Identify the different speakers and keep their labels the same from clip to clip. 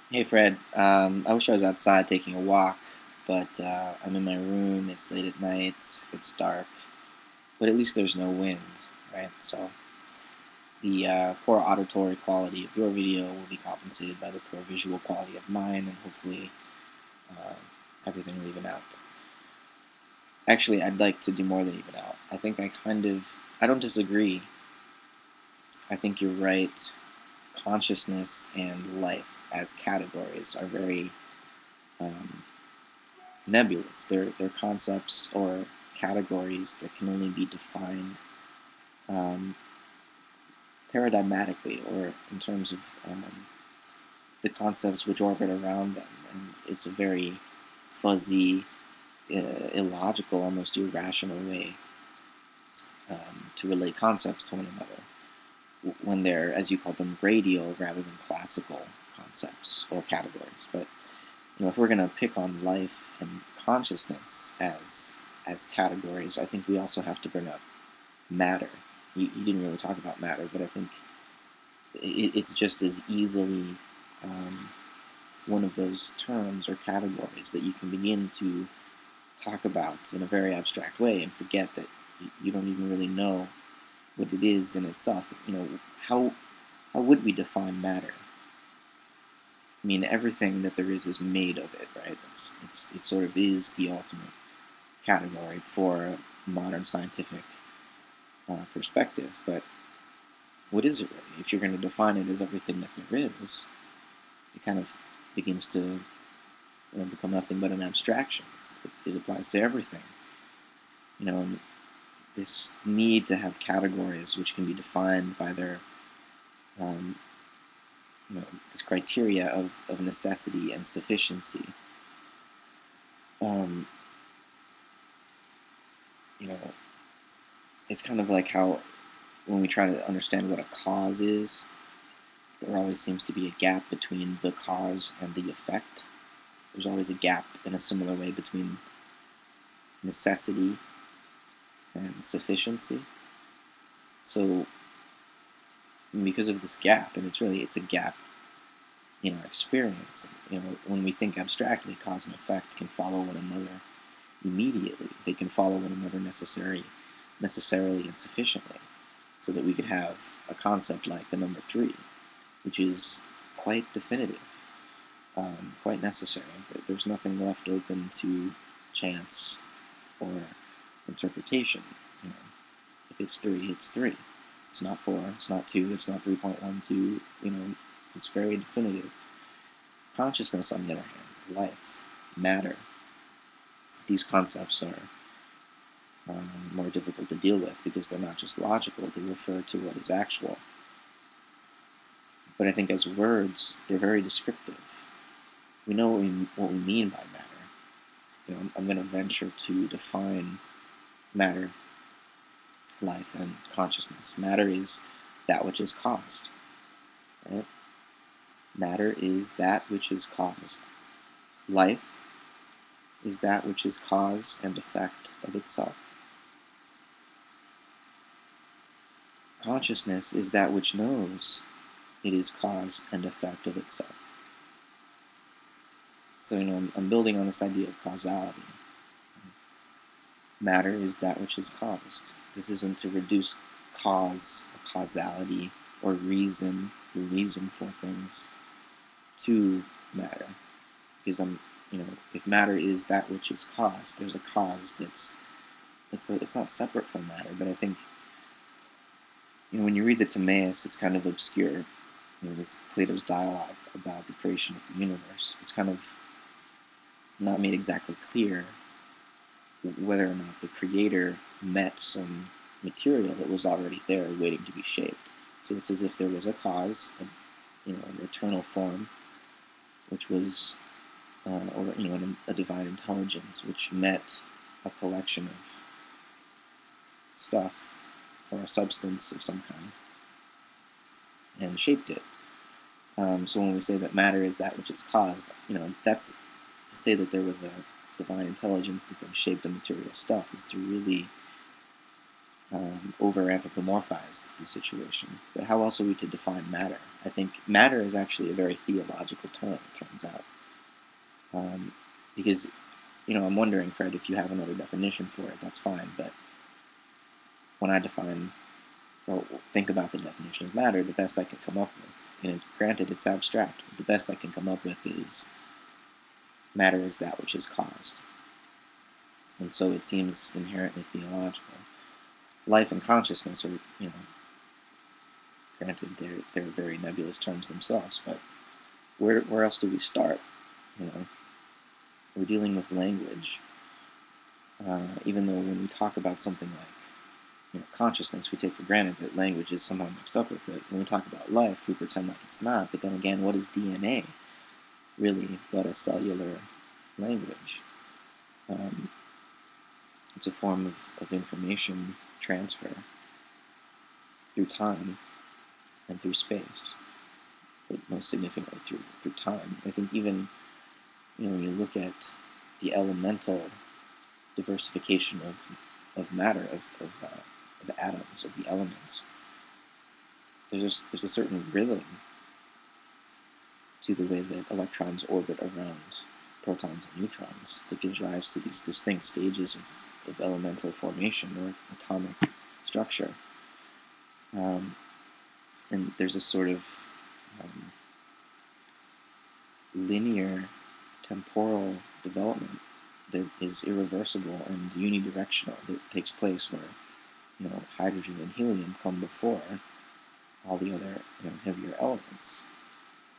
Speaker 1: Hey Fred, I wish I was outside taking a walk, but I'm in my room. It's late at night. It's dark, but at least there's no wind, right? So the poor auditory quality of your video will be compensated by the poor visual quality of mine, and hopefully uh, everything will even out. Actually, I'd like to do more than even out. I think I don't disagree. I think you're right. Consciousness and life as categories are very um, nebulous. They're concepts or categories that can only be defined um, paradigmatically or in terms of the concepts which orbit around them. And it's a very fuzzy, illogical, almost irrational way to relate concepts to one another when they're, as you call them, radial rather than classical concepts or categories. But if we're going to pick on life and consciousness as categories, I think we also have to bring up matter. You didn't really talk about matter, but I think it's just as easily um, one of those terms or categories that you can begin to talk about in a very abstract way and forget that you don't even really know what it is in itself. How how would we define matter? I mean, everything that there is made of it, right? It sort of is the ultimate category for modern scientific perspective. But what is it really? If you're going to define it as everything that there is, it kind of begins to become nothing but an abstraction. It applies to everything. And this need to have categories which can be defined by their um, this criteria of necessity and sufficiency. Um, you know, it's kind of like how when we try to understand what a cause is, there always seems to be a gap between the cause and the effect. There's always a gap in a similar way between necessity and sufficiency. So because of this gap, and it's a gap in our experience. When we think abstractly, cause and effect can follow one another immediately. They can follow one another necessarily and sufficiently, so that we could have a concept like the number three, which is quite definitive, quite necessary. There's nothing left open to chance or interpretation. You know, if it's three, it's three. It's not four. It's not two. It's not 3.12. It's very definitive. Consciousness, on the other hand, life, matter, these concepts are more difficult to deal with because they're not just logical. They refer to what is actual. But I think as words, they're very descriptive. We know what we mean by matter. I'm going to venture to define matter, life, and consciousness. Matter is that which is caused, right? Matter is that which is caused. Life is that which is cause and effect of itself. Consciousness is that which knows it is cause and effect of itself. So, I'm building on this idea of causality. Matter is that which is caused. This isn't to reduce cause, or causality, or reason, the reason for things, to matter. Because if matter is that which is caused, there's a cause it's not separate from matter. But I think, when you read the Timaeus, it's kind of obscure. This Plato's dialogue about the creation of the universe. It's kind of not made exactly clear whether or not the creator met some material that was already there waiting to be shaped. So it's as if there was a cause, an eternal form, which was, or a divine intelligence, which met a collection of stuff or a substance of some kind and shaped it. So when we say that matter is that which is caused, that's to say that there was a divine intelligence that then shaped the material stuff is to really over anthropomorphize the situation. But how else are we to define matter? I think matter is actually a very theological term, it turns out. Um, because, I'm wondering, Fred, if you have another definition for it, that's fine. But when I define or think about the definition of matter, the best I can come up with, and granted it's abstract, but the best I can come up with is matter is that which is caused. And so it seems inherently theological. Life and consciousness are, granted they're very nebulous terms themselves, but where else do we start? We're dealing with language, even though when we talk about something like consciousness, we take for granted that language is somehow mixed up with it. When we talk about life, we pretend like it's not. But then again, what is DNA really but a cellular language? It's a form of information transfer through time and through space, but most significantly through time. I think even when you look at the elemental diversification of matter, of atoms, of the elements, there's a certain rhythm to the way that electrons orbit around protons and neutrons that gives rise to these distinct stages of elemental formation or atomic structure. And there's a sort of linear temporal development that is irreversible and unidirectional, that takes place where hydrogen and helium come before all the other heavier elements,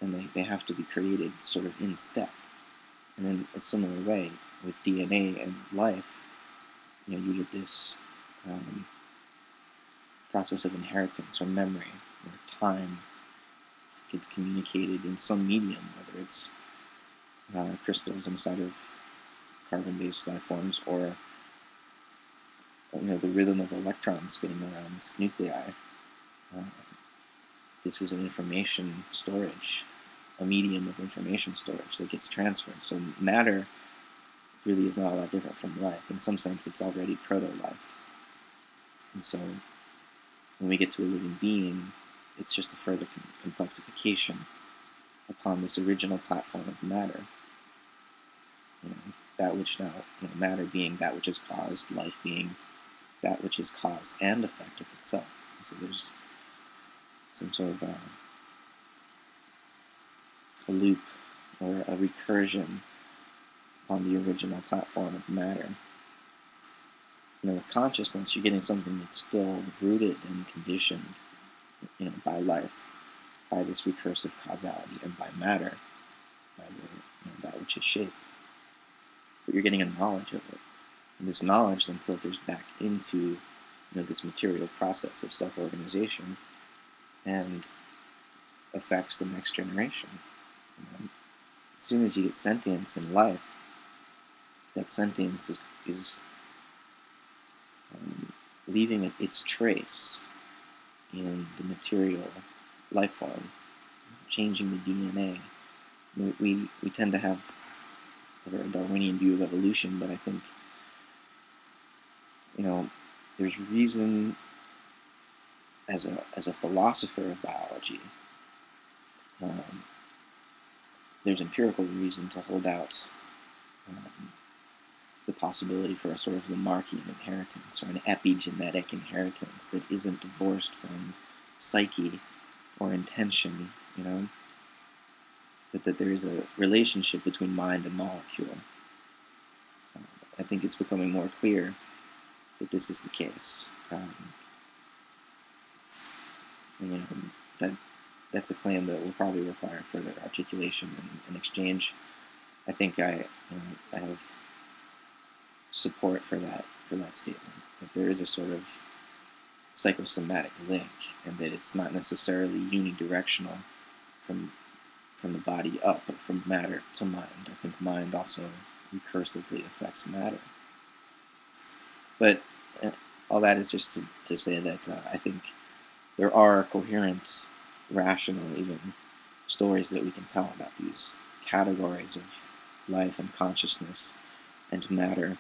Speaker 1: and they have to be created sort of in step. And in a similar way with DNA and life, you get this process of inheritance or memory, where time gets communicated in some medium, whether it's crystals inside of carbon-based life forms, or the rhythm of electrons spinning around nuclei. This is an information storage, a medium of information storage that gets transferred. So matter really is not all that different from life. In some sense, it's already proto-life. And so when we get to a living being, it's just a further complexification upon this original platform of matter. That which now, matter being that which is caused, life being that which is cause and effect of itself. So there's some sort of a loop or a recursion on the original platform of matter. With consciousness, you're getting something that's still rooted and conditioned, by life, by this recursive causality, and by matter, by that which is shaped. But you're getting a knowledge of it, and this knowledge then filters back into this material process of self-organization and affects the next generation. As soon as you get sentience in life, that sentience is leaving its trace in the material life form, changing the DNA. We tend to have a very Darwinian view of evolution, but I think there's reason as a philosopher of biology. There's empirical reason to hold out the possibility for a sort of Lamarckian inheritance, or an epigenetic inheritance that isn't divorced from psyche or intention, but that there is a relationship between mind and molecule. I think it's becoming more clear that this is the case. And that's a claim that will probably require further articulation and exchange. I think I have support for that statement, that there is a sort of psychosomatic link, and that it's not necessarily unidirectional from the body up, but from matter to mind. I think mind also recursively affects matter. But all that is just to say that I think there are coherent, rational, even stories that we can tell about these categories of life and consciousness and matter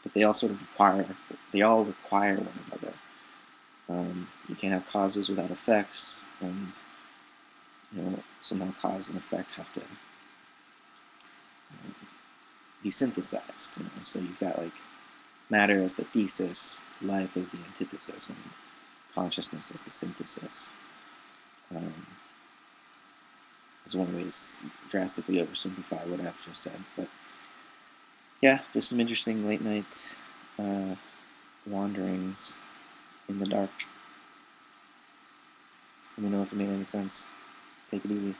Speaker 1: but they all sort of require one another. You can't have causes without effects, and somehow cause and effect have to be synthesized. So you've got like matter as the thesis, life as the antithesis, and consciousness as the synthesis. Is one way to drastically oversimplify what I've just said, but yeah, just some interesting late night wanderings in the dark. Let me know if it made any sense. Take it easy.